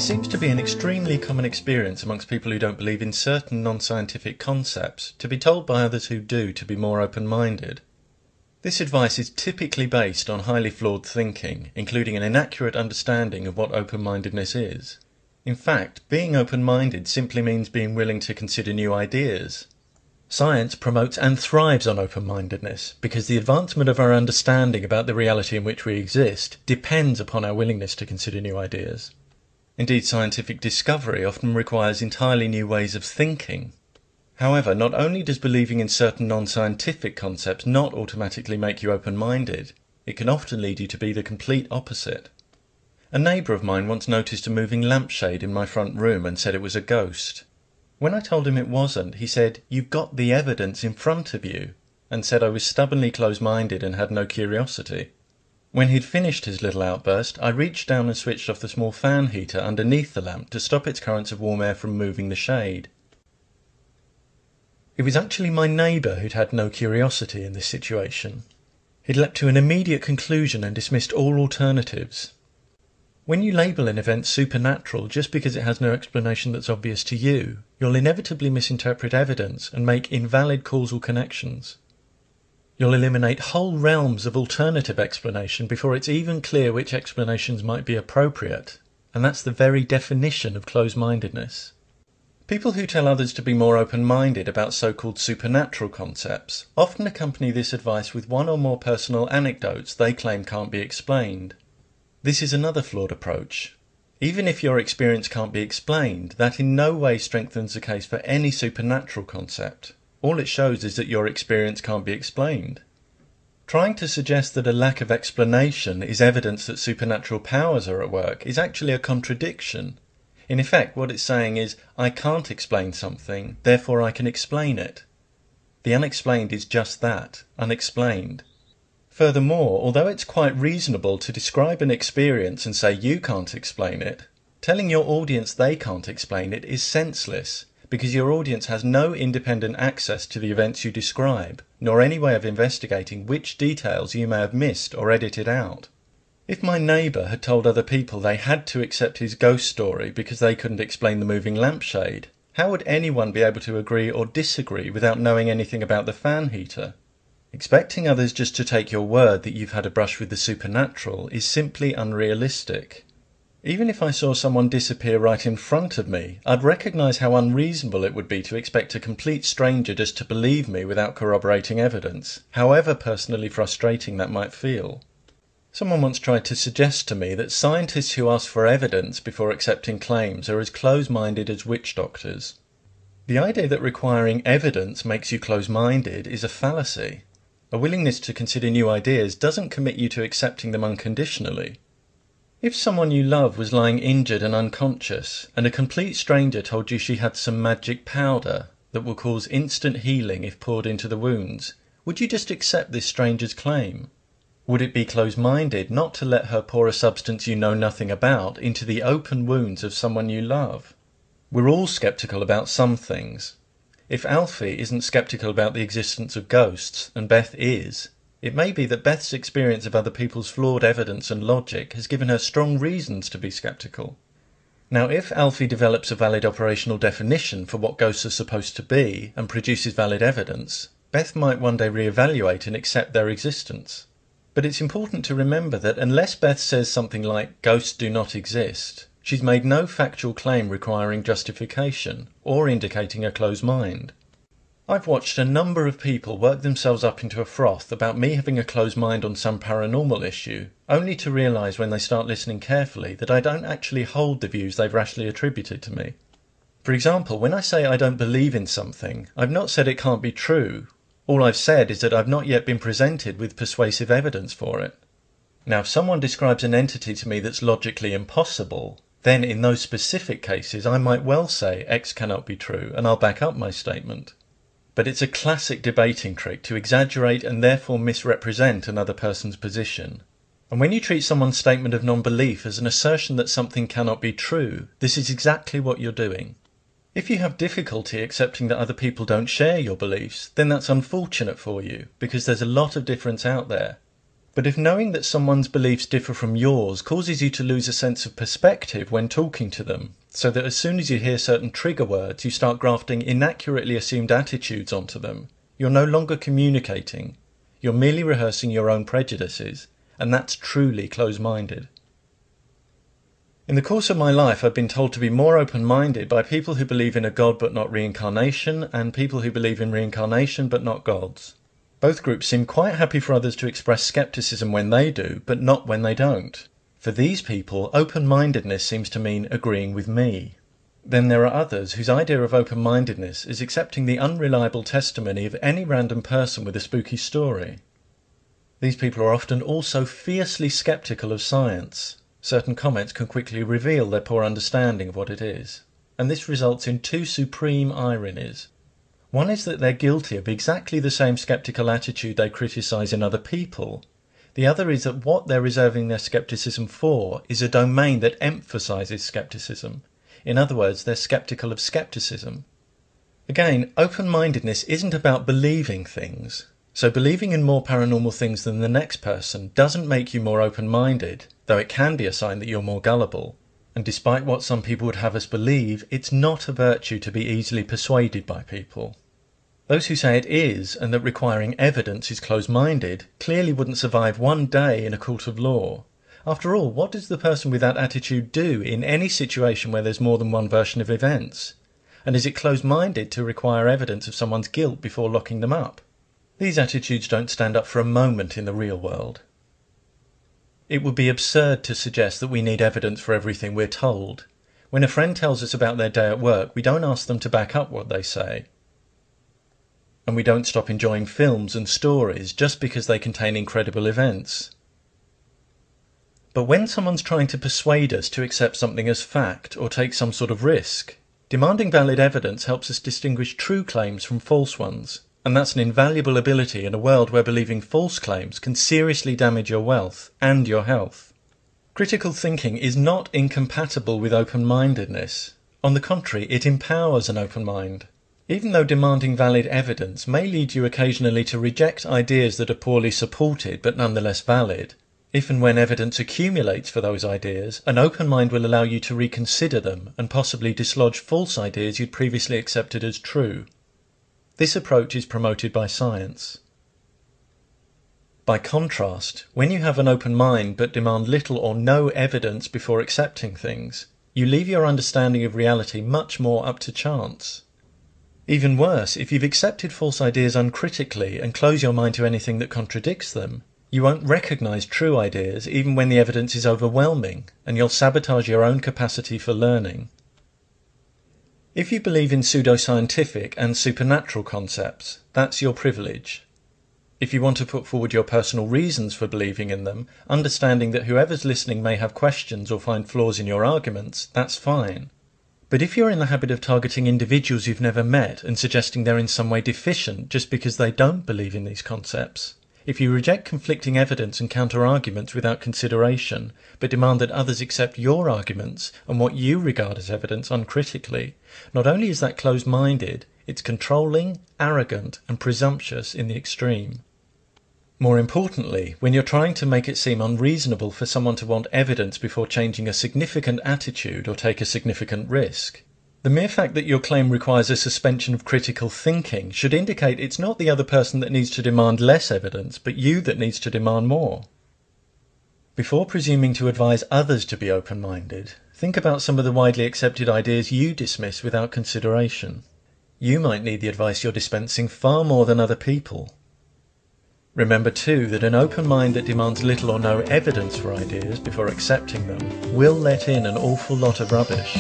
It seems to be an extremely common experience amongst people who don't believe in certain non-scientific concepts to be told by others who do to be more open-minded. This advice is typically based on highly flawed thinking, including an inaccurate understanding of what open-mindedness is. In fact, being open-minded simply means being willing to consider new ideas. Science promotes and thrives on open-mindedness because the advancement of our understanding about the reality in which we exist depends upon our willingness to consider new ideas. Indeed, scientific discovery often requires entirely new ways of thinking. However, not only does believing in certain non-scientific concepts not automatically make you open-minded, it can often lead you to be the complete opposite. A neighbour of mine once noticed a moving lampshade in my front room and said it was a ghost. When I told him it wasn't, he said, "You've got the evidence in front of you," and said I was stubbornly close-minded and had no curiosity. When he'd finished his little outburst, I reached down and switched off the small fan heater underneath the lamp to stop its currents of warm air from moving the shade. It was actually my neighbour who'd had no curiosity in this situation. He'd leapt to an immediate conclusion and dismissed all alternatives. When you label an event supernatural just because it has no explanation that's obvious to you, you'll inevitably misinterpret evidence and make invalid causal connections. You'll eliminate whole realms of alternative explanation before it's even clear which explanations might be appropriate, and that's the very definition of close-mindedness. People who tell others to be more open-minded about so-called supernatural concepts often accompany this advice with one or more personal anecdotes they claim can't be explained. This is another flawed approach. Even if your experience can't be explained, that in no way strengthens the case for any supernatural concept. All it shows is that your experience can't be explained. Trying to suggest that a lack of explanation is evidence that supernatural powers are at work is actually a contradiction. In effect, what it's saying is, I can't explain something, therefore I can explain it. The unexplained is just that, unexplained. Furthermore, although it's quite reasonable to describe an experience and say you can't explain it, telling your audience they can't explain it is senseless, because your audience has no independent access to the events you describe, nor any way of investigating which details you may have missed or edited out. If my neighbour had told other people they had to accept his ghost story because they couldn't explain the moving lampshade, how would anyone be able to agree or disagree without knowing anything about the fan heater? Expecting others just to take your word that you've had a brush with the supernatural is simply unrealistic. Even if I saw someone disappear right in front of me, I'd recognise how unreasonable it would be to expect a complete stranger just to believe me without corroborating evidence, however personally frustrating that might feel. Someone once tried to suggest to me that scientists who ask for evidence before accepting claims are as close-minded as witch doctors. The idea that requiring evidence makes you close-minded is a fallacy. A willingness to consider new ideas doesn't commit you to accepting them unconditionally. If someone you love was lying injured and unconscious, and a complete stranger told you she had some magic powder that will cause instant healing if poured into the wounds, would you just accept this stranger's claim? Would it be close-minded not to let her pour a substance you know nothing about into the open wounds of someone you love? We're all sceptical about some things. If Alfie isn't sceptical about the existence of ghosts, and Beth is, it may be that Beth's experience of other people's flawed evidence and logic has given her strong reasons to be sceptical. Now, if Alfie develops a valid operational definition for what ghosts are supposed to be and produces valid evidence, Beth might one day re-evaluate and accept their existence. But it's important to remember that unless Beth says something like, "Ghosts do not exist," she's made no factual claim requiring justification or indicating a closed mind. I've watched a number of people work themselves up into a froth about me having a closed mind on some paranormal issue, only to realise when they start listening carefully that I don't actually hold the views they've rashly attributed to me. For example, when I say I don't believe in something, I've not said it can't be true. All I've said is that I've not yet been presented with persuasive evidence for it. Now, if someone describes an entity to me that's logically impossible, then in those specific cases I might well say X cannot be true, and I'll back up my statement. But it's a classic debating trick to exaggerate and therefore misrepresent another person's position. And when you treat someone's statement of non-belief as an assertion that something cannot be true, this is exactly what you're doing. If you have difficulty accepting that other people don't share your beliefs, then that's unfortunate for you, because there's a lot of difference out there. But if knowing that someone's beliefs differ from yours causes you to lose a sense of perspective when talking to them, so that as soon as you hear certain trigger words, you start grafting inaccurately assumed attitudes onto them, you're no longer communicating. You're merely rehearsing your own prejudices, and that's truly close-minded. In the course of my life, I've been told to be more open-minded by people who believe in a God but not reincarnation, and people who believe in reincarnation but not gods. Both groups seem quite happy for others to express skepticism when they do, but not when they don't. For these people, open-mindedness seems to mean agreeing with me. Then there are others whose idea of open-mindedness is accepting the unreliable testimony of any random person with a spooky story. These people are often also fiercely skeptical of science. Certain comments can quickly reveal their poor understanding of what it is, and this results in two supreme ironies. One is that they're guilty of exactly the same skeptical attitude they criticise in other people. The other is that what they're reserving their skepticism for is a domain that emphasises skepticism. In other words, they're skeptical of skepticism. Again, open-mindedness isn't about believing things. So believing in more paranormal things than the next person doesn't make you more open-minded, though it can be a sign that you're more gullible. And despite what some people would have us believe, it's not a virtue to be easily persuaded by people. Those who say it is, and that requiring evidence is close-minded, clearly wouldn't survive one day in a court of law. After all, what does the person with that attitude do in any situation where there's more than one version of events? And is it close-minded to require evidence of someone's guilt before locking them up? These attitudes don't stand up for a moment in the real world. It would be absurd to suggest that we need evidence for everything we're told. When a friend tells us about their day at work, we don't ask them to back up what they say. And we don't stop enjoying films and stories just because they contain incredible events. But when someone's trying to persuade us to accept something as fact or take some sort of risk, demanding valid evidence helps us distinguish true claims from false ones. And that's an invaluable ability in a world where believing false claims can seriously damage your wealth and your health. Critical thinking is not incompatible with open-mindedness. On the contrary, it empowers an open mind. Even though demanding valid evidence may lead you occasionally to reject ideas that are poorly supported but nonetheless valid, if and when evidence accumulates for those ideas, an open mind will allow you to reconsider them and possibly dislodge false ideas you'd previously accepted as true. This approach is promoted by science. By contrast, when you have an open mind but demand little or no evidence before accepting things, you leave your understanding of reality much more up to chance. Even worse, if you've accepted false ideas uncritically and close your mind to anything that contradicts them, you won't recognise true ideas even when the evidence is overwhelming, and you'll sabotage your own capacity for learning. If you believe in pseudoscientific and supernatural concepts, that's your privilege. If you want to put forward your personal reasons for believing in them, understanding that whoever's listening may have questions or find flaws in your arguments, that's fine. But if you're in the habit of targeting individuals you've never met and suggesting they're in some way deficient just because they don't believe in these concepts, if you reject conflicting evidence and counter-arguments without consideration, but demand that others accept your arguments and what you regard as evidence uncritically, not only is that closed-minded, it's controlling, arrogant, and presumptuous in the extreme. More importantly, when you're trying to make it seem unreasonable for someone to want evidence before changing a significant attitude or take a significant risk, the mere fact that your claim requires a suspension of critical thinking should indicate it's not the other person that needs to demand less evidence, but you that needs to demand more. Before presuming to advise others to be open-minded, think about some of the widely accepted ideas you dismiss without consideration. You might need the advice you're dispensing far more than other people. Remember too that an open mind that demands little or no evidence for ideas before accepting them will let in an awful lot of rubbish.